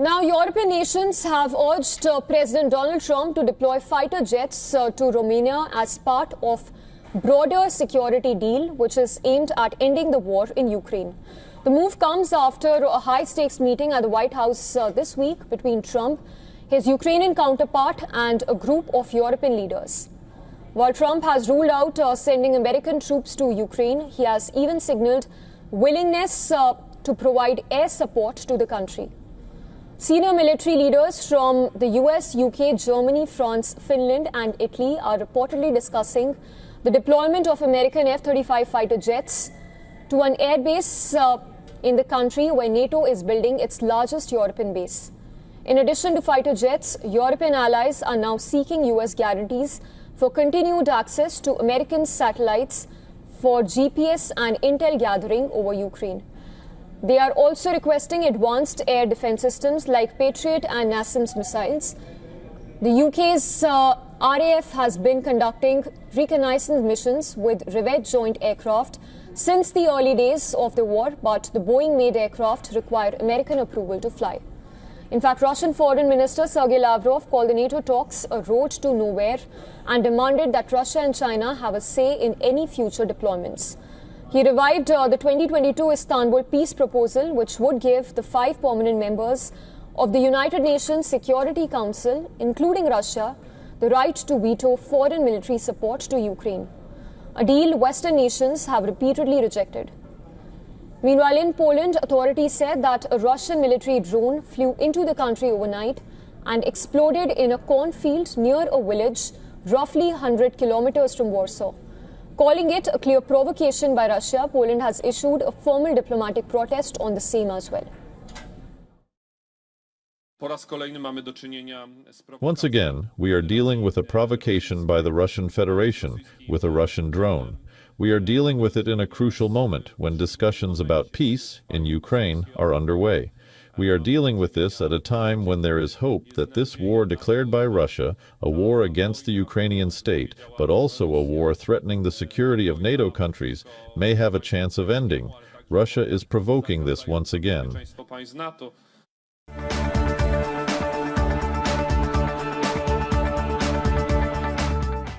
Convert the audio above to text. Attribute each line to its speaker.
Speaker 1: Now, European nations have urged President Donald Trump to deploy fighter jets to Romania as part of broader security deal, which is aimed at ending the war in Ukraine. The move comes after a high-stakes meeting at the White House this week between Trump, his Ukrainian counterpart, and a group of European leaders. While Trump has ruled out sending American troops to Ukraine, he has even signaled willingness to provide air support to the country. Senior military leaders from the US, UK, Germany, France, Finland and Italy are reportedly discussing the deployment of American F-35 fighter jets to an airbase in the country where NATO is building its largest European base. In addition to fighter jets, European allies are now seeking US guarantees for continued access to American satellites for GPS and intel gathering over Ukraine. They are also requesting advanced air defense systems like Patriot and NASAMS missiles. The UK's RAF has been conducting reconnaissance missions with Rivet joint aircraft since the early days of the war, but the Boeing-made aircraft require American approval to fly. In fact, Russian Foreign Minister Sergei Lavrov called the NATO talks a road to nowhere and demanded that Russia and China have a say in any future deployments. He revived the 2022 Istanbul peace proposal, which would give the 5 permanent members of the United Nations Security Council, including Russia, the right to veto foreign military support to Ukraine, a deal Western nations have repeatedly rejected. Meanwhile, in Poland, authorities said that a Russian military drone flew into the country overnight and exploded in a cornfield near a village roughly 100 kilometers from Warsaw. Calling it a clear provocation by Russia, Poland has issued a formal diplomatic protest on the same as well.
Speaker 2: Once again, we are dealing with a provocation by the Russian Federation with a Russian drone. We are dealing with it in a crucial moment when discussions about peace in Ukraine are underway. We are dealing with this at a time when there is hope that this war declared by Russia, a war against the Ukrainian state, but also a war threatening the security of NATO countries, may have a chance of ending. Russia is provoking this once again.